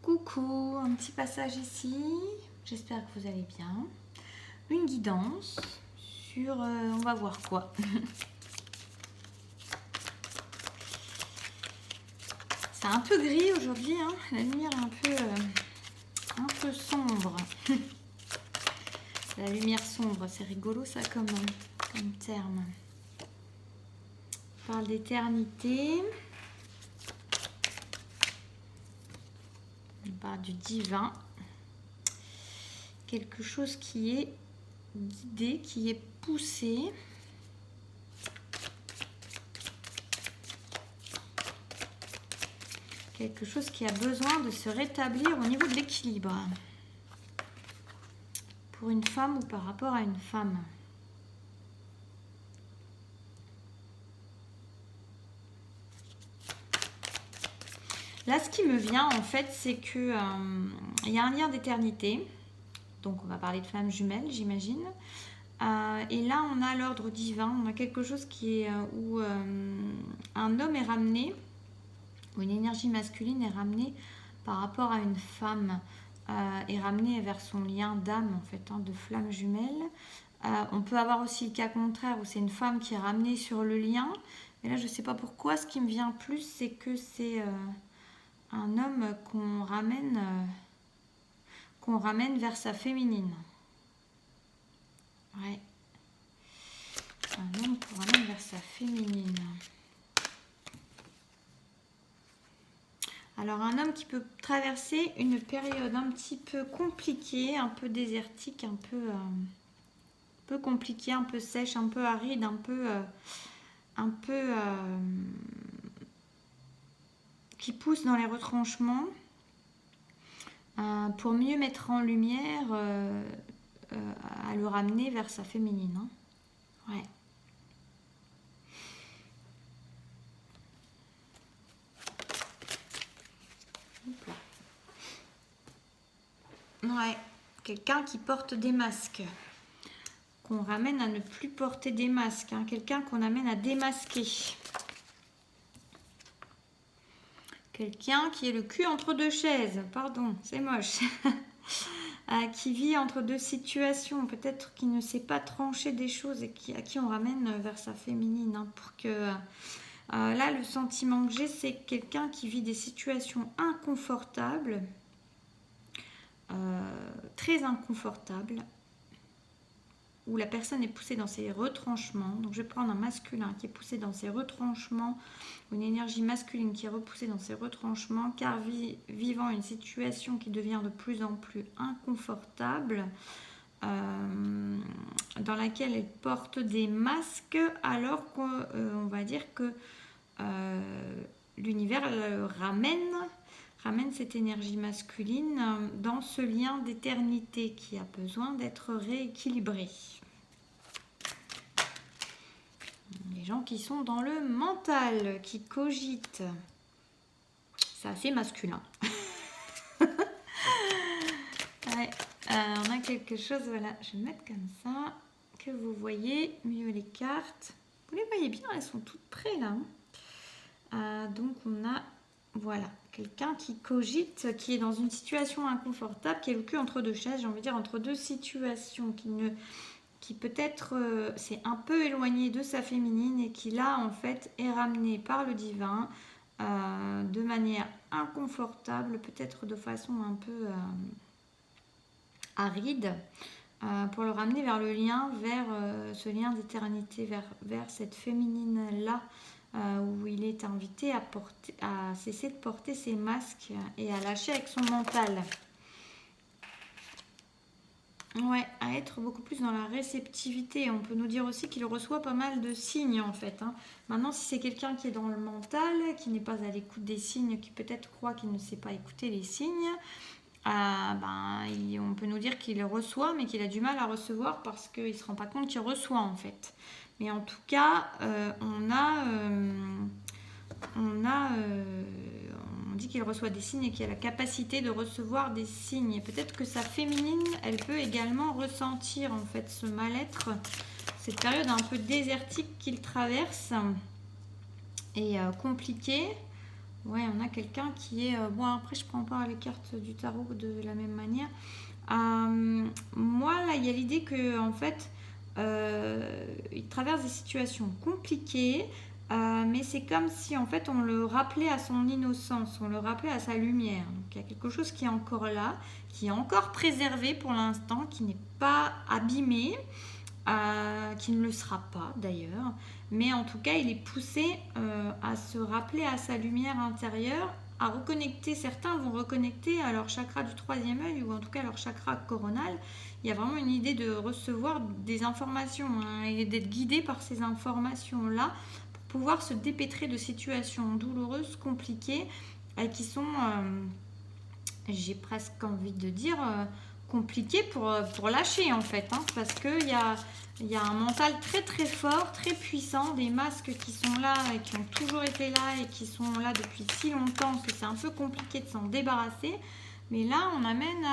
Coucou, un petit passage ici, j'espère que vous allez bien. Une guidance sur, on va voir quoi. C'est un peu gris aujourd'hui, hein. La lumière est un peu sombre. La lumière sombre, c'est rigolo ça comme terme. On parle d'éternité. On parle du divin. Quelque chose qui est guidé, qui est poussé. Quelque chose qui a besoin de se rétablir au niveau de l'équilibre. Pour une femme ou par rapport à une femme. Là, ce qui me vient, en fait, c'est que il y a un lien d'éternité. Donc, on va parler de flamme jumelle, j'imagine. Et là, on a l'ordre divin. On a quelque chose qui est où un homme est ramené, où une énergie masculine est ramenée par rapport à une femme, est ramenée vers son lien d'âme, en fait, de flamme jumelle. On peut avoir aussi le cas contraire, où c'est une femme qui est ramenée sur le lien. Mais là, je ne sais pas pourquoi. Ce qui me vient plus, c'est que c'est un homme qu'on ramène vers sa féminine. Ouais. Un homme qu'on ramène vers sa féminine. Alors, un homme qui peut traverser une période un petit peu compliquée, un peu désertique, un peu compliquée, un peu sèche, un peu aride, un peu qui pousse dans les retranchements pour mieux mettre en lumière, à le ramener vers sa féminine. Ouais. Ouais, quelqu'un qui porte des masques, qu'on ramène à ne plus porter des masques, quelqu'un qu'on amène à démasquer. Quelqu'un qui est le cul entre deux chaises, pardon, c'est moche. Qui vit entre deux situations, peut-être qui ne sait pas trancher des choses et à qui on ramène vers sa féminine. Pour que là, le sentiment que j'ai, c'est quelqu'un qui vit des situations inconfortables, très inconfortables, où la personne est poussée dans ses retranchements. Donc je vais prendre un masculin qui est poussé dans ses retranchements, une énergie masculine qui est repoussée dans ses retranchements, car vivant une situation qui devient de plus en plus inconfortable, dans laquelle elle porte des masques, alors qu'on va dire que l'univers ramène cette énergie masculine dans ce lien d'éternité qui a besoin d'être rééquilibré. Les gens qui sont dans le mental, qui cogitent, c'est assez masculin. Ouais, on a quelque chose, voilà, je vais le mettre comme ça, que vous voyez mieux les cartes. Vous les voyez bien, elles sont toutes près là. Donc on a, voilà, quelqu'un qui cogite, qui est dans une situation inconfortable, qui est le cul entre deux chaises, j'ai envie de dire entre deux situations, qui peut-être s'est un peu éloigné de sa féminine et qui là en fait est ramené par le divin de manière inconfortable, peut-être de façon un peu aride, pour le ramener vers le lien, vers ce lien d'éternité, vers cette féminine là, où il est invité à cesser de porter ses masques et à lâcher avec son mental. Ouais, à être beaucoup plus dans la réceptivité. On peut nous dire aussi qu'il reçoit pas mal de signes en fait. Maintenant, si c'est quelqu'un qui est dans le mental, qui n'est pas à l'écoute des signes, qui peut-être croit qu'il ne sait pas écouter les signes, on peut nous dire qu'il reçoit, mais qu'il a du mal à recevoir parce qu'il ne se rend pas compte qu'il reçoit en fait. Mais en tout cas, on dit qu'il reçoit des signes et qu'il a la capacité de recevoir des signes. Et peut-être que sa féminine, elle peut également ressentir en fait ce mal-être, cette période un peu désertique qu'il traverse et compliquée. Ouais, on a quelqu'un qui est... bon, après, je prends pas les cartes du tarot de la même manière. Moi, là, il y a l'idée que, en fait, il traverse des situations compliquées, mais c'est comme si, en fait, on le rappelait à son innocence, on le rappelait à sa lumière. Donc, il y a quelque chose qui est encore là, qui est encore préservé pour l'instant, qui n'est pas abîmé, qui ne le sera pas d'ailleurs, mais en tout cas il est poussé à se rappeler à sa lumière intérieure, à reconnecter. Certains vont reconnecter à leur chakra du troisième œil ou en tout cas leur chakra coronal. Il y a vraiment une idée de recevoir des informations, hein, et d'être guidé par ces informations là pour pouvoir se dépêtrer de situations douloureuses, compliquées, qui sont j'ai presque envie de dire compliqué pour lâcher en fait, hein, parce qu'il y a un mental très très fort, très puissant, des masques qui sont là et qui ont toujours été là et qui sont là depuis si longtemps que c'est un peu compliqué de s'en débarrasser. Mais là, on amène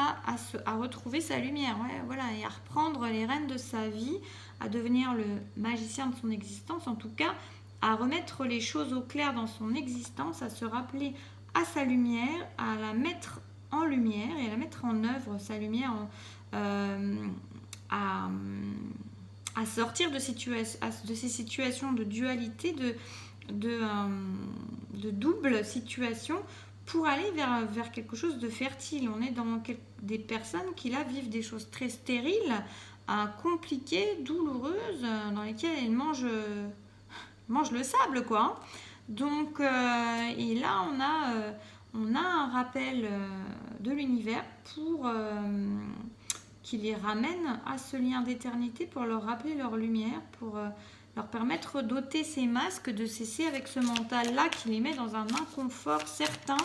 à retrouver sa lumière, ouais, voilà, et à reprendre les rênes de sa vie, à devenir le magicien de son existence, en tout cas, à remettre les choses au clair dans son existence, à se rappeler à sa lumière, à la mettre en lumière et à la mettre en œuvre, sa lumière, à, à sortir de ces situations de dualité, de double situation, pour aller vers quelque chose de fertile. On est dans des personnes qui là vivent des choses très stériles, compliquées, douloureuses, dans lesquelles elles mangent le sable, quoi, hein. Donc, et là, on a un rappel de l'univers pour qui les ramène à ce lien d'éternité, pour leur rappeler leur lumière, pour leur permettre d'ôter ces masques, de cesser avec ce mental-là qui les met dans un inconfort certain.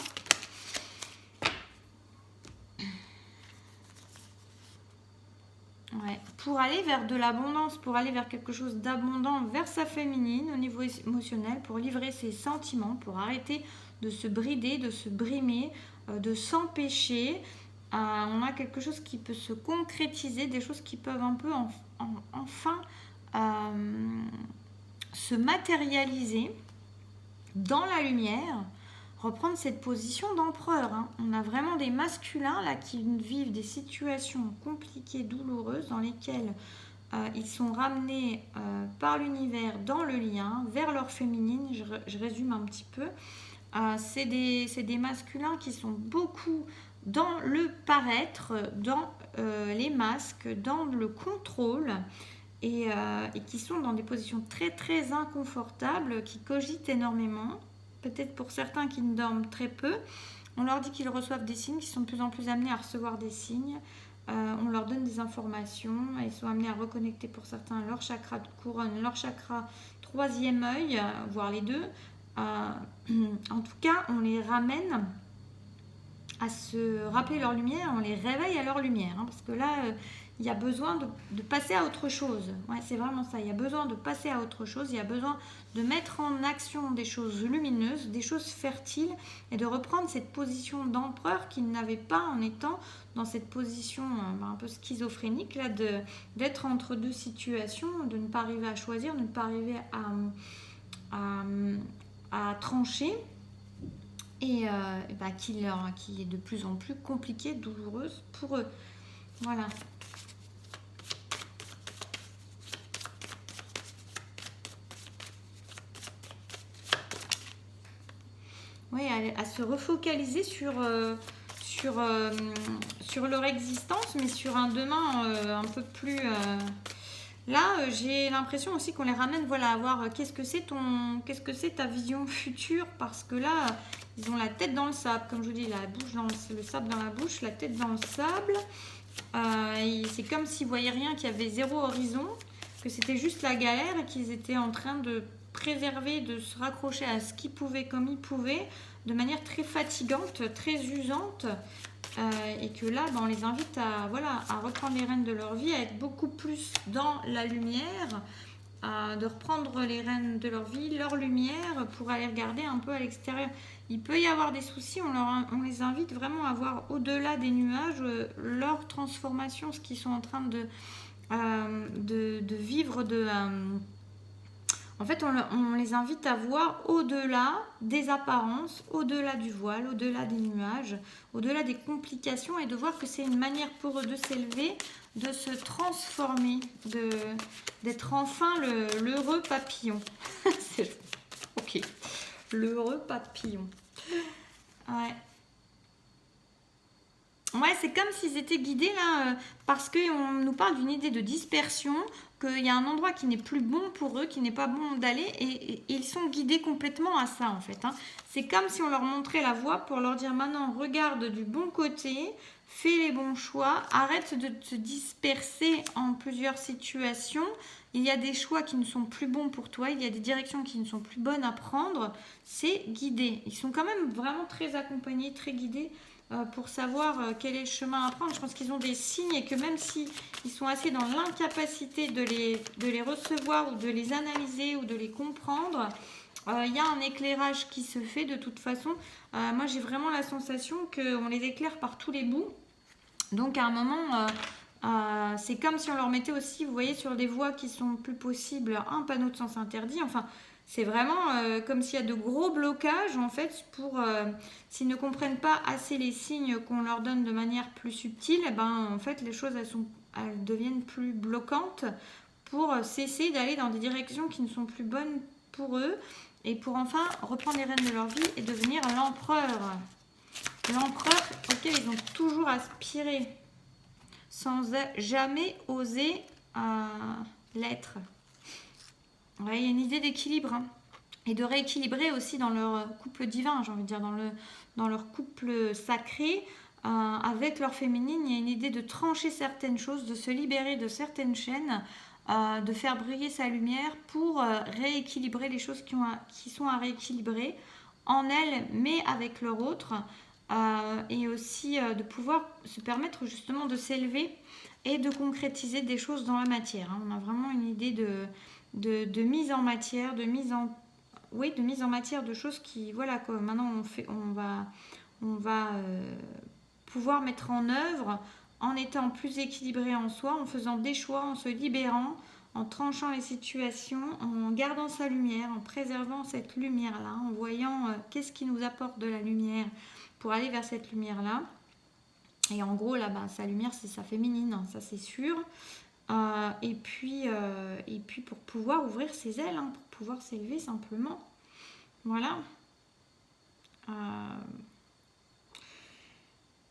Ouais. Pour aller vers de l'abondance, pour aller vers quelque chose d'abondant, vers sa féminine au niveau émotionnel, pour livrer ses sentiments, pour arrêter de se brider, de se brimer, de s'empêcher. On a quelque chose qui peut se concrétiser, des choses qui peuvent un peu enfin se matérialiser dans la lumière, reprendre cette position d'empereur, hein. On a vraiment des masculins là qui vivent des situations compliquées, douloureuses, dans lesquelles ils sont ramenés par l'univers dans le lien, vers leur féminine. Je résume un petit peu. C'est des masculins qui sont beaucoup dans le paraître, dans les masques, dans le contrôle, et qui sont dans des positions très très inconfortables, qui cogitent énormément, peut-être pour certains qui ne dorment très peu. On leur dit qu'ils reçoivent des signes, qu'ils sont de plus en plus amenés à recevoir des signes. On leur donne des informations, ils sont amenés à reconnecter pour certains leur chakra de couronne, leur chakra troisième œil, voire les deux. En tout cas, on les ramène à se rappeler leur lumière, on les réveille à leur lumière, hein, parce que là, il y a besoin de passer à autre chose. Ouais, c'est vraiment ça, il y a besoin de passer à autre chose, il y a besoin de mettre en action des choses lumineuses, des choses fertiles, et de reprendre cette position d'empereur qu'ils n'avaient pas en étant dans cette position un peu schizophrénique, là, d'être entre deux situations, de ne pas arriver à choisir, de ne pas arriver à trancher, et qui est de plus en plus compliquée, douloureuse pour eux. Voilà. Oui, à se refocaliser sur leur existence, mais sur un demain un peu plus... Là, j'ai l'impression aussi qu'on les ramène, voilà, à voir qu'est-ce que c'est ta vision future, parce que là, ils ont la tête dans le sable, comme je vous dis, la bouche le sable dans la bouche, la tête dans le sable. C'est comme s'ils voyaient rien, qu'il y avait zéro horizon, que c'était juste la galère et qu'ils étaient en train de préserver, de se raccrocher à ce qu'ils pouvaient comme ils pouvaient, de manière très fatigante, très usante. Et que là, on les invite à reprendre les rênes de leur vie, à être beaucoup plus dans la lumière, de reprendre les rênes de leur vie, leur lumière, pour aller regarder un peu à l'extérieur. Il peut y avoir des soucis, on les invite vraiment à voir au-delà des nuages leur transformation, ce qu'ils sont en train de vivre, En fait, on les invite à voir au-delà des apparences, au-delà du voile, au-delà des nuages, au-delà des complications et de voir que c'est une manière pour eux de s'élever, de se transformer, d'être enfin l'heureux papillon. Ok, l'heureux papillon. Ouais. Ouais, c'est comme s'ils étaient guidés là, parce qu'on nous parle d'une idée de dispersion, qu'il y a un endroit qui n'est plus bon pour eux, qui n'est pas bon d'aller, et ils sont guidés complètement à ça en fait. Hein. C'est comme si on leur montrait la voie pour leur dire maintenant, regarde du bon côté, fais les bons choix, arrête de te disperser en plusieurs situations. Il y a des choix qui ne sont plus bons pour toi, il y a des directions qui ne sont plus bonnes à prendre. C'est guidé. Ils sont quand même vraiment très accompagnés, très guidés pour savoir quel est le chemin à prendre. Je pense qu'ils ont des signes et que même si ils sont assez dans l'incapacité de les recevoir ou de les analyser ou de les comprendre, il y a un éclairage qui se fait de toute façon. Moi, j'ai vraiment la sensation qu'on les éclaire par tous les bouts. Donc, à un moment, c'est comme si on leur mettait aussi, vous voyez, sur des voies qui sont plus possibles, un panneau de sens interdit. Enfin, c'est vraiment comme s'il y a de gros blocages, en fait, pour s'ils ne comprennent pas assez les signes qu'on leur donne de manière plus subtile, eh ben, en fait, les choses, elles deviennent plus bloquantes pour cesser d'aller dans des directions qui ne sont plus bonnes pour eux et pour enfin reprendre les rênes de leur vie et devenir l'empereur. L'empereur auquel ils ont toujours aspiré, sans jamais oser l'être. Ouais, il y a une idée d'équilibre hein, et de rééquilibrer aussi dans leur couple divin, j'ai envie de dire, dans leur couple sacré, avec leur féminine. Il y a une idée de trancher certaines choses, de se libérer de certaines chaînes, de faire briller sa lumière pour rééquilibrer les choses qui sont à rééquilibrer en elles, mais avec leur autre. Et aussi de pouvoir se permettre justement de s'élever et de concrétiser des choses dans la matière. Hein. On a vraiment une idée de mise en matière, de mise en matière de choses qui, voilà, quoi, maintenant on va pouvoir mettre en œuvre en étant plus équilibré en soi, en faisant des choix, en se libérant, en tranchant les situations, en gardant sa lumière, en préservant cette lumière-là, en voyant qu'est-ce qui nous apporte de la lumière pour aller vers cette lumière-là. Et en gros, là, sa lumière, c'est sa féminine, hein, ça c'est sûr. Et puis pour pouvoir ouvrir ses ailes, hein, pour pouvoir s'élever simplement. Voilà.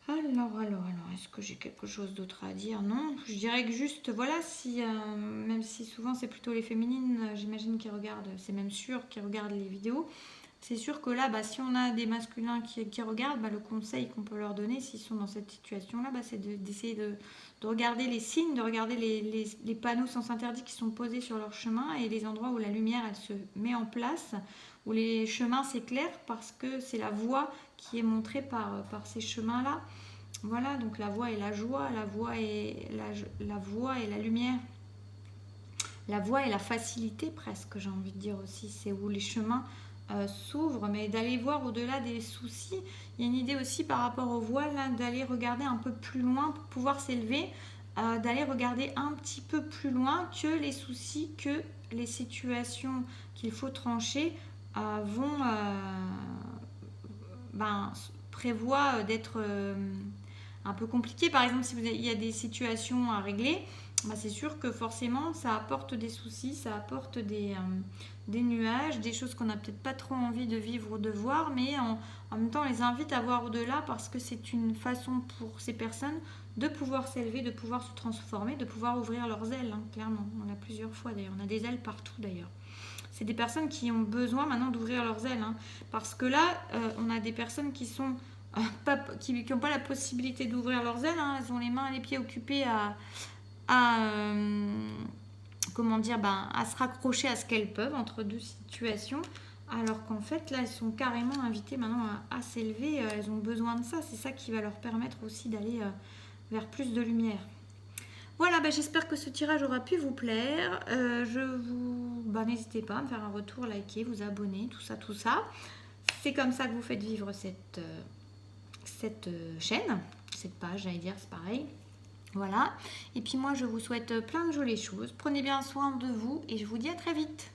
Alors, est-ce que j'ai quelque chose d'autre à dire? Non, je dirais que juste, voilà, si, même si souvent c'est plutôt les féminines, j'imagine qu'ils regardent, c'est même sûr qu'ils regardent les vidéos. C'est sûr que là, si on a des masculins qui regardent, le conseil qu'on peut leur donner s'ils sont dans cette situation-là, c'est d'essayer de regarder les signes, de regarder les panneaux sens interdits qui sont posés sur leur chemin et les endroits où la lumière elle se met en place, où les chemins s'éclairent parce que c'est la voie qui est montrée par ces chemins-là. Voilà, donc la voie et la joie, la voie et la lumière. La voie et la facilité presque, j'ai envie de dire aussi, c'est où les chemins s'ouvrent, mais d'aller voir au-delà des soucis. Il y a une idée aussi par rapport au voile, là, d'aller regarder un peu plus loin pour pouvoir s'élever, d'aller regarder un petit peu plus loin que les soucis, que les situations qu'il faut trancher prévoient d'être un peu compliquées. Par exemple, il y a des situations à régler, c'est sûr que forcément ça apporte des soucis, ça apporte des nuages, des choses qu'on n'a peut-être pas trop envie de vivre ou de voir, mais en même temps on les invite à voir au-delà parce que c'est une façon pour ces personnes de pouvoir s'élever, de pouvoir se transformer, de pouvoir ouvrir leurs ailes, hein, clairement. On l'a plusieurs fois d'ailleurs, on a des ailes partout d'ailleurs. C'est des personnes qui ont besoin maintenant d'ouvrir leurs ailes, hein, parce que là on a des personnes qui sont qui n'ont pas la possibilité d'ouvrir leurs ailes, hein, elles ont les mains et les pieds occupés à se raccrocher à ce qu'elles peuvent entre deux situations, alors qu'en fait là elles sont carrément invitées maintenant à s'élever, elles ont besoin de ça, c'est ça qui va leur permettre aussi d'aller vers plus de lumière. Voilà, j'espère que ce tirage aura pu vous plaire. N'hésitez pas à me faire un retour, liker, vous abonner, tout ça. C'est comme ça que vous faites vivre cette chaîne, cette page, j'allais dire, c'est pareil. Voilà. Et puis moi, je vous souhaite plein de jolies choses. Prenez bien soin de vous et je vous dis à très vite.